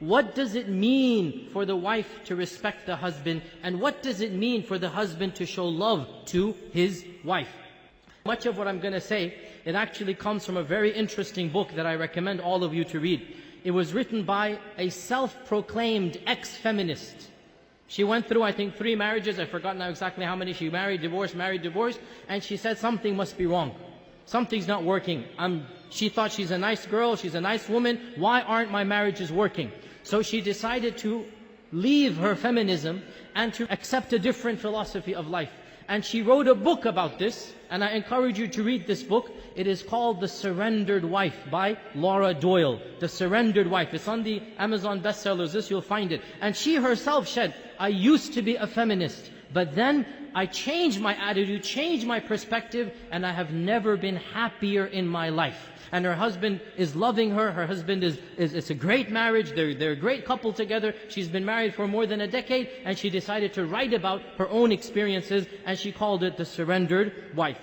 What does it mean for the wife to respect the husband? And what does it mean for the husband to show love to his wife? Much of what I'm going to say, it actually comes from a very interesting book that I recommend all of you to read. It was written by a self-proclaimed ex-feminist. She went through, I think, 3 marriages. I forgot now exactly how many. She married, divorced, and she said something must be wrong. Something's not working. She thought she's a nice girl, she's a nice woman. Why aren't my marriages working? So she decided to leave her feminism and to accept a different philosophy of life. And she wrote a book about this, and I encourage you to read this book. It is called The Surrendered Wife by Laura Doyle. The Surrendered Wife. It's on the Amazon bestsellers list, you'll find it. And she herself said, I used to be a feminist, but then I changed my attitude, changed my perspective, and I have never been happier in my life. And her husband is loving her. Her husband it's a great marriage. They're a great couple together. She's been married for more than a decade, and she decided to write about her own experiences, and she called it The Surrendered Wife.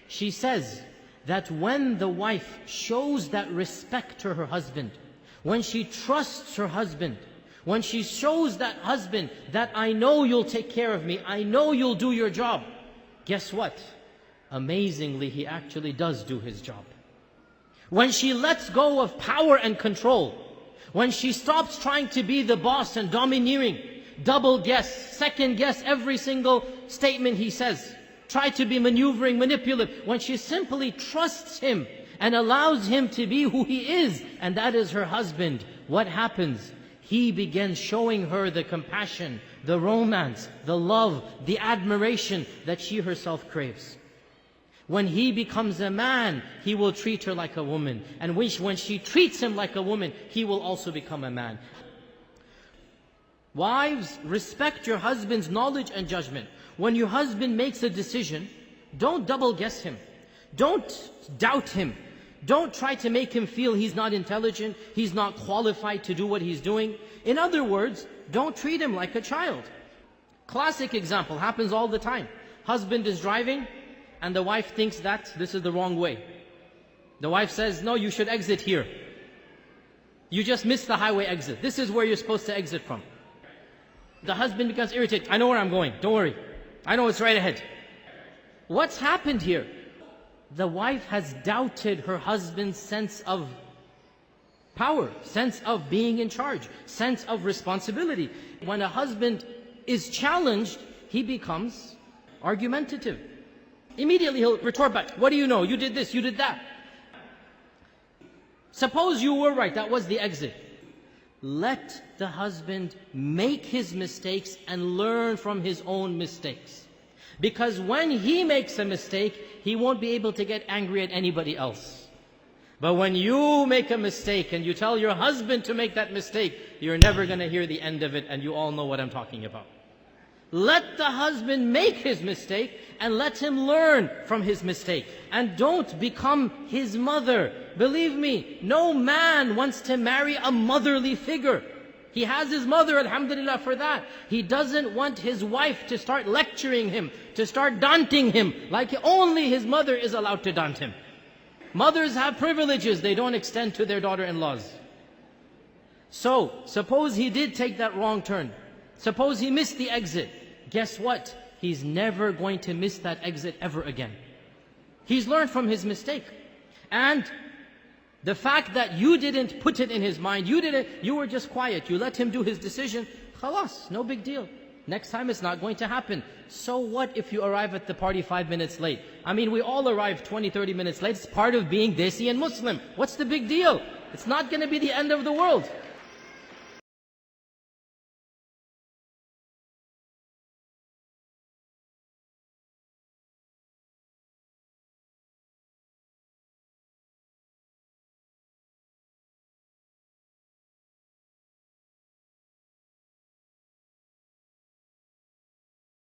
She says that when the wife shows that respect to her husband, when she trusts her husband, when she shows that husband that I know you'll take care of me, I know you'll do your job, guess what? Amazingly, he actually does do his job. When she lets go of power and control, when she stops trying to be the boss and domineering, double guess, second guess every single statement he says, try to be maneuvering, manipulative, when she simply trusts him and allows him to be who he is, and that is her husband, what happens? He begins showing her the compassion, the romance, the love, the admiration that she herself craves. When he becomes a man, he will treat her like a woman. And when she treats him like a woman, he will also become a man. Wives, respect your husband's knowledge and judgment. When your husband makes a decision, don't double guess him. Don't doubt him. Don't try to make him feel he's not intelligent, he's not qualified to do what he's doing. In other words, don't treat him like a child. Classic example, happens all the time. Husband is driving, and the wife thinks that this is the wrong way. The wife says, no, you should exit here. You just missed the highway exit. This is where you're supposed to exit from. The husband becomes irritated. I know where I'm going, don't worry. I know it's right ahead. What's happened here? The wife has doubted her husband's sense of power, sense of being in charge, sense of responsibility. When a husband is challenged, he becomes argumentative. Immediately he'll retort back, what do you know? You did this, you did that. Suppose you were right, that was the exit. Let the husband make his mistakes and learn from his own mistakes. Because when he makes a mistake, he won't be able to get angry at anybody else. But when you make a mistake and you tell your husband to make that mistake, you're never going to hear the end of it, and you all know what I'm talking about. Let the husband make his mistake and let him learn from his mistake. And don't become his mother. Believe me, no man wants to marry a motherly figure. He has his mother, alhamdulillah for that. He doesn't want his wife to start lecturing him, to start daunting him, like only his mother is allowed to daunt him. Mothers have privileges, they don't extend to their daughter-in-laws. So, suppose he did take that wrong turn. Suppose he missed the exit. Guess what? He's never going to miss that exit ever again. He's learned from his mistake. And the fact that you didn't put it in his mind, you were just quiet, you let him do his decision, khalas, no big deal. Next time it's not going to happen. So what if you arrive at the party 5 minutes late? I mean, we all arrive 20, 30 minutes late. It's part of being Desi and Muslim. What's the big deal? It's not going to be the end of the world.